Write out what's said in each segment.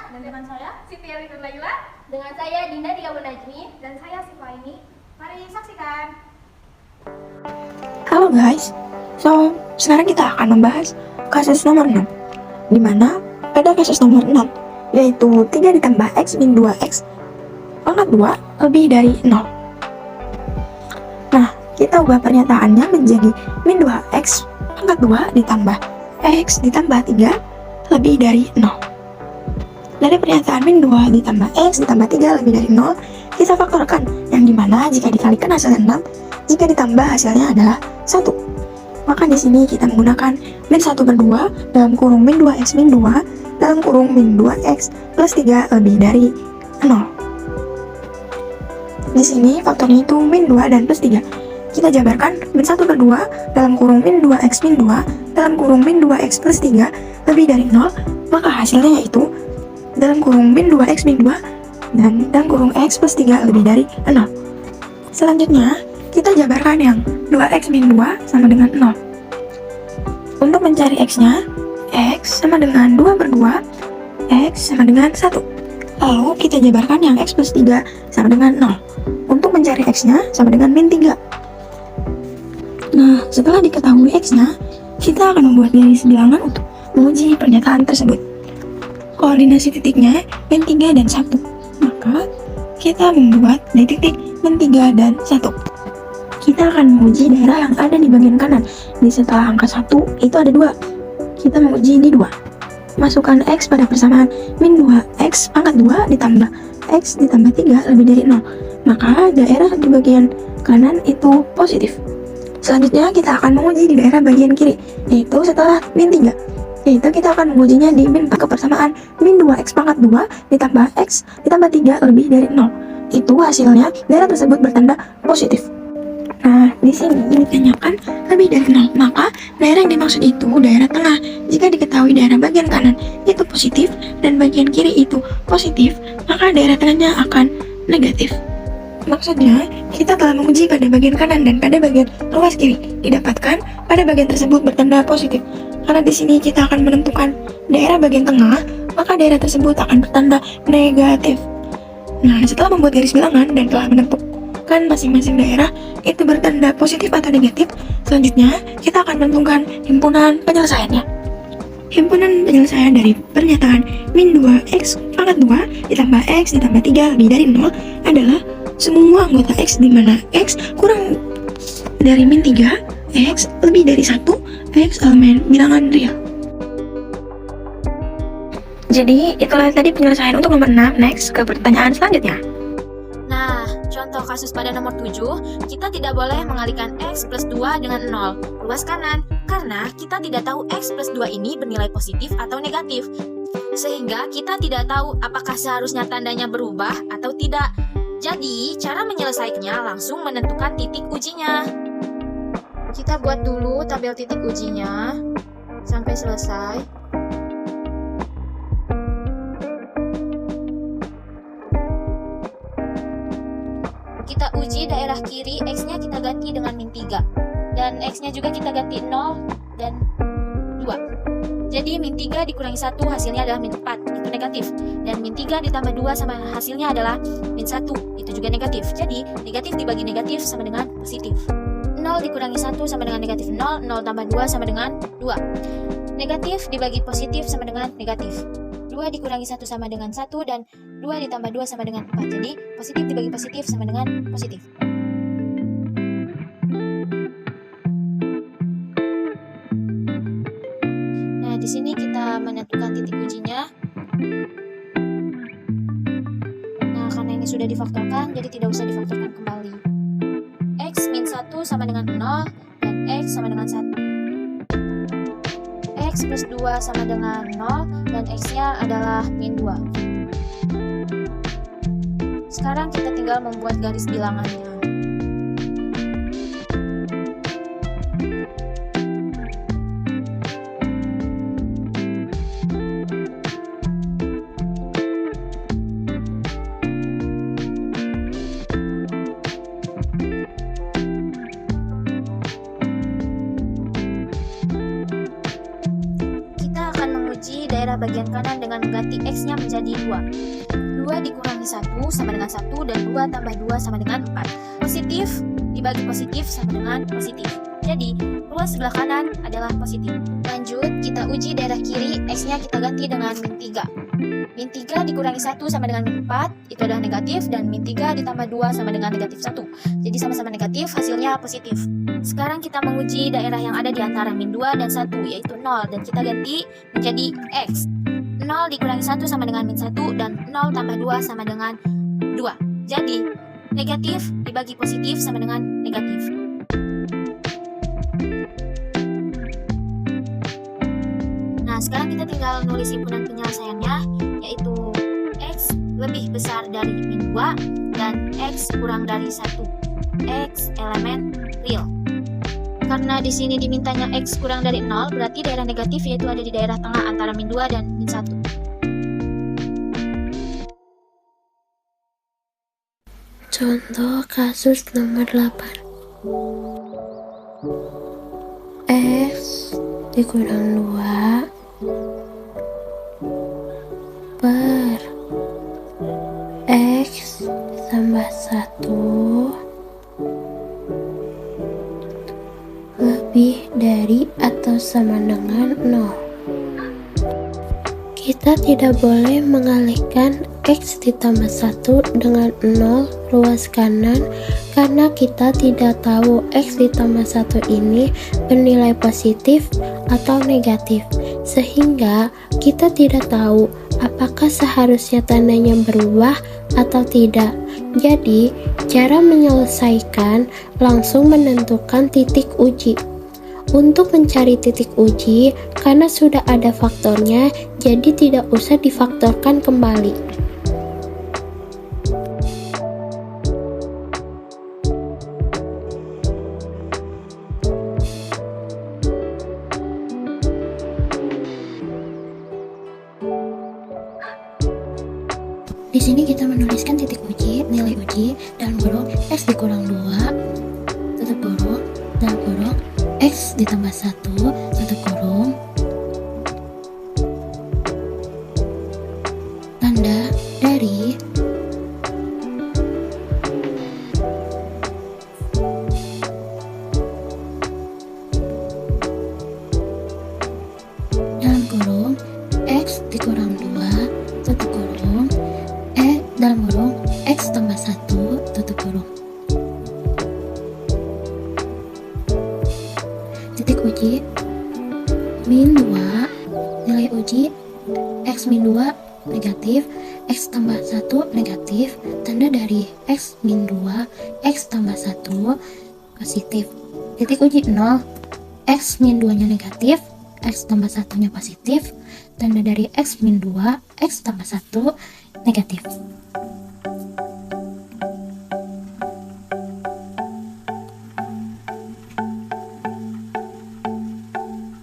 Dan dengan saya, Siti Elina Laila. Dengan saya Dinda Dika Najmi. dan saya Siva ini. Mari saksikan. Halo guys, sekarang kita akan membahas kasus nomor 6, di mana pada kasus nomor 6, yaitu 3 ditambah X min 2X pangkat 2 lebih dari 0. Nah, kita ubah pernyataannya menjadi min 2X pangkat 2 ditambah X ditambah 3 lebih dari 0. Dari pernyataan min 2 ditambah X ditambah 3 lebih dari 0, kita faktorkan, yang dimana jika dikalikan hasilnya 6, jika ditambah hasilnya adalah 1. Maka di sini kita menggunakan min 1 per 2 dalam kurung min 2X min 2 dalam kurung min 2X plus 3 lebih dari 0. Di sini faktornya itu min 2 dan plus 3. Kita jabarkan min 1 per 2 dalam kurung min 2X min 2 dalam kurung min 2X plus 3 lebih dari 0, maka hasilnya yaitu dalam kurung min 2X min 2 dan dalam kurung X plus 3 lebih dari 0. Selanjutnya, kita jabarkan yang 2X min 2 sama dengan 0. Untuk mencari X-nya, X sama dengan 2 per 2, X sama dengan 1. Lalu kita jabarkan yang X plus 3 sama dengan 0. Untuk mencari X-nya sama dengan min 3. Nah, setelah diketahui X-nya, kita akan membuat garis bilangan untuk menguji pernyataan tersebut. Koordinasi titiknya min 3 dan 1. Maka kita membuat dari titik min 3 dan 1. Kita akan menguji daerah yang ada di bagian kanan. Di setelah angka 1 itu ada 2. Kita menguji di 2. Masukkan X pada persamaan min 2X pangkat 2 ditambah X ditambah 3 lebih dari 0. Maka daerah di bagian kanan itu positif. Selanjutnya kita akan menguji di daerah bagian kiri, yaitu setelah min 3. Yaitu kita akan mengujinya di min 4 kepersamaan min 2X pangkat 2 ditambah X ditambah 3 lebih dari 0. Itu hasilnya daerah tersebut bertanda positif. Nah, di sini ditanyakan lebih dari 0, maka daerah yang dimaksud itu daerah tengah. Jika diketahui daerah bagian kanan itu positif dan bagian kiri itu positif, maka daerah tengahnya akan negatif. Maksudnya, kita telah menguji pada bagian kanan dan pada bagian luas kiri, didapatkan pada bagian tersebut bertanda positif. Karena di sini kita akan menentukan daerah bagian tengah, maka daerah tersebut akan bertanda negatif. Nah, setelah membuat garis bilangan dan telah menentukan masing-masing daerah itu bertanda positif atau negatif, selanjutnya kita akan menentukan himpunan penyelesaiannya. Himpunan penyelesaian dari pernyataan min 2X pangkat 2 ditambah X ditambah 3 lebih dari 0 adalah semua anggota X di mana X kurang dari min 3, X lebih dari 1, X elemen bilangan real. Jadi itulah tadi penyelesaian untuk nomor 6. Next ke pertanyaan selanjutnya. Nah, contoh kasus pada nomor 7, kita tidak boleh mengalihkan X plus 2 dengan 0, luas kanan, karena kita tidak tahu X plus 2 ini bernilai positif atau negatif. Sehingga kita tidak tahu apakah seharusnya tandanya berubah atau tidak. Jadi, cara menyelesaikannya langsung menentukan titik ujinya. Kita buat dulu tabel titik ujinya sampai selesai. Kita uji daerah kiri, X-nya kita ganti dengan min 3. Dan X-nya juga kita ganti 0 dan 2. Jadi min 3 dikurangi 1 hasilnya adalah min 4, itu negatif. Dan min 3 ditambah 2 sama hasilnya adalah min 1, itu juga negatif. Jadi negatif dibagi negatif sama dengan positif. 0 dikurangi 1 sama dengan negatif 0, 0 tambah 2 sama dengan 2. Negatif dibagi positif sama dengan negatif. 2 dikurangi 1 sama dengan 1 dan 2 ditambah 2 sama dengan 4. Jadi positif dibagi positif sama dengan positif. Nah, di sini kita menentukan titik ujinya. Nah, karena ini sudah difaktorkan, jadi tidak usah difaktorkan kembali. X min 1 sama dengan 0 dan X sama dengan 1. X plus 2 sama dengan 0 dan X-nya adalah min 2. Sekarang kita tinggal membuat garis bilangannya. daerah bagian kanan dengan mengganti X-nya menjadi 2. 2 dikurangi 1 sama dengan 1 dan 2 tambah 2 sama dengan 4. Positif dibagi positif sama dengan positif. Jadi, ruas sebelah kanan adalah positif. Lanjut, kita uji daerah kiri, X-nya kita ganti dengan min 3. Min 3 dikurangi 1 sama dengan min 4, itu adalah negatif, dan min 3 ditambah 2 sama dengan negatif 1. Jadi sama-sama negatif, hasilnya positif. Sekarang kita menguji daerah yang ada di antara min 2 dan 1, yaitu 0, dan kita ganti menjadi X. 0 dikurangi 1 sama dengan min 1, dan 0 tambah 2 sama dengan 2. Jadi, negatif dibagi positif sama dengan negatif. Nah, sekarang kita tinggal nulis himpunan penyelesaiannya, yaitu X lebih besar dari min 2 dan X kurang dari 1. X elemen real. Karena di sini dimintanya X kurang dari 0, berarti daerah negatif yaitu ada di daerah tengah antara min 2 dan min 1. Contoh kasus nomor 8. X dikurang 2 per X tambah 1 lebih dari atau sama dengan 0. Kita tidak boleh mengalihkan X ditambah 1 dengan 0 ruas kanan karena kita tidak tahu X ditambah 1 ini bernilai positif atau negatif, sehingga kita tidak tahu apakah seharusnya tandanya berubah atau tidak. Jadi, cara menyelesaikan langsung menentukan titik uji. Untuk mencari titik uji, karena sudah ada faktornya, jadi tidak usah difaktorkan kembali. Di sini kita menuliskan titik uji, nilai uji, dalam kurung X dikurang 2, tutup kurung, dalam kurung X ditambah 1, tutup kurung, tanda dari dalam kurung X dikurang 2, tutup kurung, dalam kurung X tambah 1, tutup kurung. Titik uji min 2, nilai uji X min 2 negatif, X tambah 1 negatif, tanda dari X min 2, X tambah 1 positif. Titik uji 0, X min 2 nya negatif, X tambah 1 nya positif, tanda dari X min 2, X tambah 1 negatif.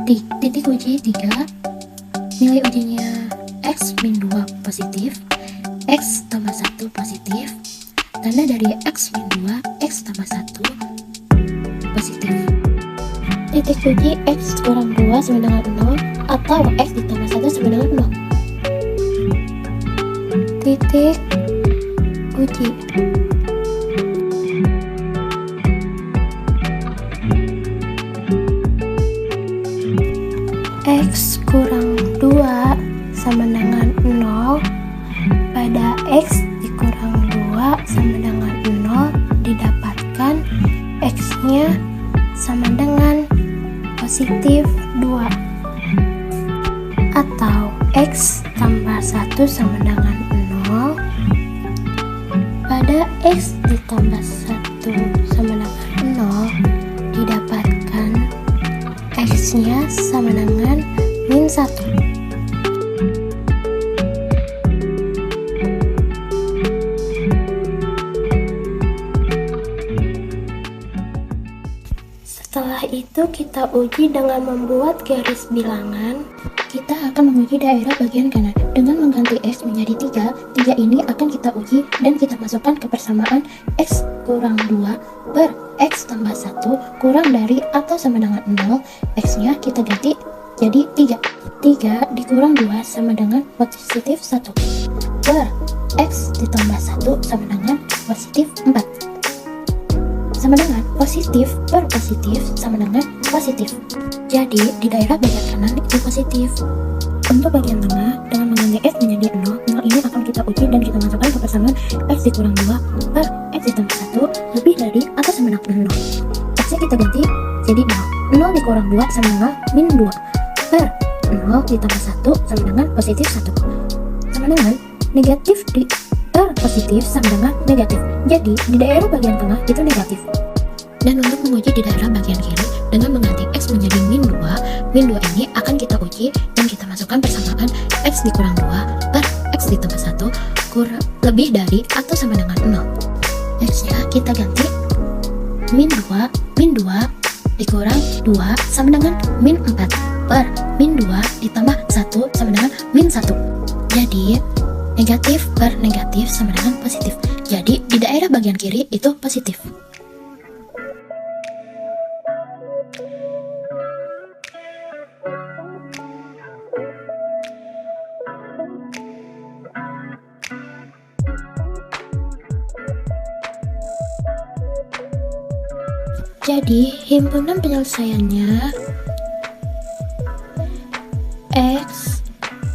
Di titik uji 3, nilai ujinya X min 2 positif, X tambah 1 positif, tanda dari X min 2, X tambah 1 positif. Titik uji X kurang 2 sama dengan 0 atau X ditambah 1 sama dengan 0. Titik uji X kurang 2 sama dengan 0 pada X dikurang 2 sama dengan 0 didapatkan X-nya sama dengan positif 2 atau X tambah 1 sama dengan 0 pada X ditambah 1 sama dengan 0 didapatkan X-nya sama dengan min 1. Setelah itu kita uji dengan membuat garis bilangan. Kita akan menguji daerah bagian kanan dengan mengganti X menjadi 3. 3 ini akan kita uji dan kita masukkan ke persamaan X kurang 2 per X tambah 1 kurang dari atau sama dengan 0. X nya kita ganti Jadi 3. 3 dikurang 2 sama dengan positif 1. Per X ditambah 1 sama dengan positif 4. Sama dengan positif per positif sama dengan positif. Jadi di daerah bagian kanan itu positif. Untuk bagian tengah, dengan mengganti X menjadi 0, 0 ini akan kita uji dan kita masukkan ke persamaan X dikurang 2 per X ditambah 1 lebih dari atau sama dengan 0. X-nya kita ganti jadi 0. 0 dikurang 2 sama dengan min 2 per 0 ditambah 1 sama dengan positif 1. Sama dengan negatif per positif sama dengan negatif. Jadi di daerah bagian tengah itu negatif. Dan untuk menguji di daerah bagian kiri dengan mengganti X menjadi min 2, min 2 ini akan kita uji dan kita masukkan persamaan X dikurang 2 per X ditambah 1 lebih dari atau sama dengan 0. X-nya kita ganti min 2 dikurang 2 sama dengan min 4 per min 2 ditambah 1 sama dengan min 1. Jadi negatif per negatif sama dengan positif. Jadi di daerah bagian kiri itu positif. Jadi himpunan penyelesaiannya X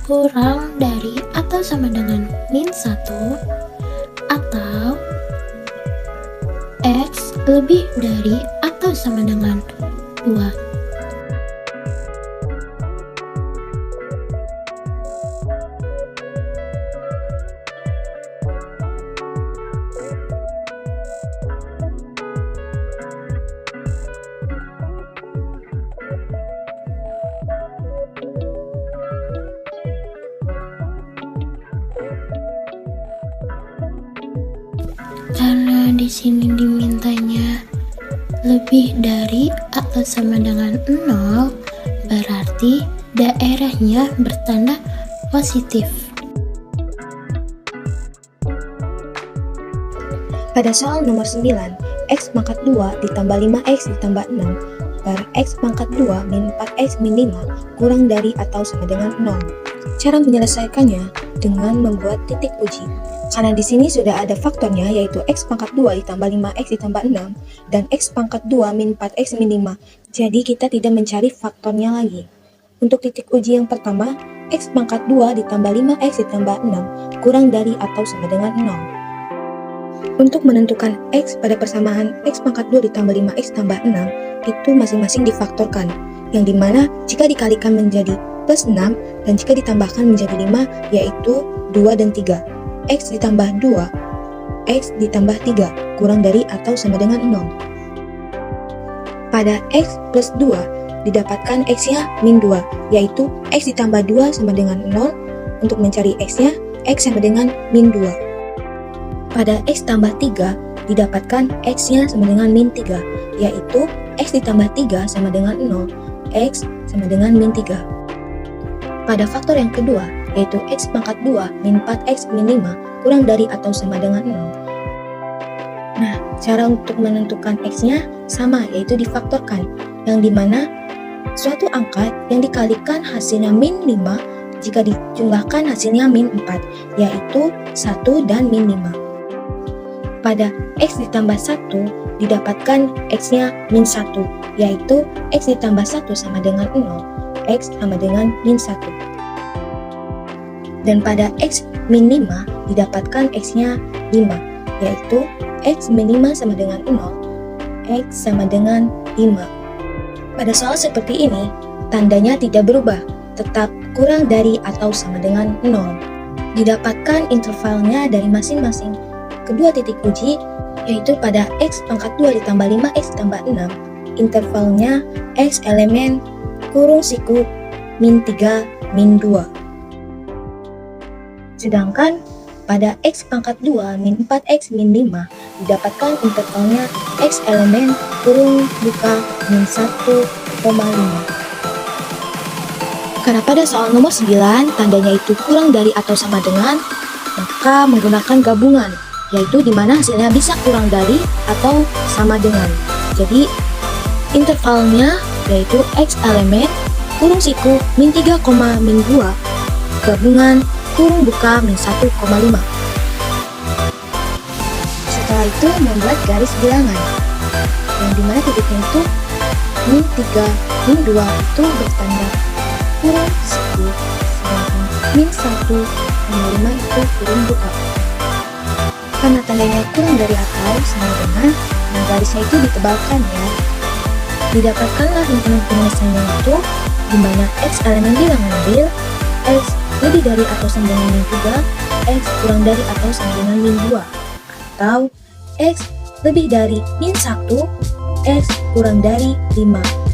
kurang dari atau sama dengan min 1 atau X lebih dari atau sama dengan 2. Karena di sini dimintanya lebih dari atau sama dengan 0, berarti daerahnya bertanda positif. Pada soal nomor 9, X pangkat 2 ditambah 5X ditambah 6 per X pangkat 2 min 4X min 5 kurang dari atau sama dengan 0. Cara menyelesaikannya dengan membuat titik uji. Karena di sini sudah ada faktornya, yaitu X pangkat 2 ditambah 5X ditambah 6 dan X pangkat 2 min 4X min 5. Jadi kita tidak mencari faktornya lagi. Untuk titik uji yang pertama, X pangkat 2 ditambah 5X ditambah 6 kurang dari atau sama dengan 0. Untuk menentukan X pada persamaan X pangkat 2 ditambah 5X ditambah 6 itu masing-masing difaktorkan, yang dimana jika dikalikan menjadi plus 6 dan jika ditambahkan menjadi 5 yaitu 2 dan 3. X ditambah 2, X ditambah 3 kurang dari atau sama dengan 0. Pada X plus 2 didapatkan X-nya min 2, yaitu X ditambah 2 sama dengan 0. Untuk mencari X-nya, X sama dengan min 2. Pada X tambah 3 didapatkan X-nya sama dengan min 3, yaitu X ditambah 3 sama dengan 0, X sama dengan min 3. Pada faktor yang kedua, yaitu X pangkat 2 min 4X min 5 kurang dari atau sama dengan 0. Nah, cara untuk menentukan X-nya sama, yaitu difaktorkan, yang dimana suatu angka yang dikalikan hasilnya min 5 jika dijumlahkan hasilnya min 4, yaitu 1 dan min 5. Pada X ditambah 1 didapatkan X-nya min 1, yaitu X ditambah 1 sama dengan 0, X sama dengan min 1. Dan pada X min 5 didapatkan X-nya 5, yaitu X min 5 sama dengan 0, X sama dengan 5. Pada soal seperti ini, tandanya tidak berubah, tetap kurang dari atau sama dengan 0. Didapatkan intervalnya dari masing-masing kedua titik uji, yaitu pada X pangkat 2 ditambah 5X ditambah 6, intervalnya X elemen kurung siku min 3 min 2. Sedangkan pada X pangkat 2 min 4X min 5 didapatkan intervalnya X elemen kurung buka min 1,5. Karena pada soal nomor 9 tandanya itu kurang dari atau sama dengan, maka menggunakan gabungan, yaitu dimana hasilnya bisa kurang dari atau sama dengan. Jadi intervalnya yaitu X elemen kurung siku min 3, min 2 gabungan kurung buka min 1,5. Setelah itu membuat garis bilangan yang dimana titiknya itu min 3, min 2 itu bertanda kurung siku, sedangkan min 1,5 itu kurung buka. Karena tandanya kurang dari atau sama dengan, nah garisnya itu ditebalkan ya. Didapatkanlah himpunan penulisannya itu di mana X elemen bilangan real, X lebih dari atau sama dengan min 3, X kurang dari atau sama dengan min 2, atau X lebih dari min 1, X kurang dari 5.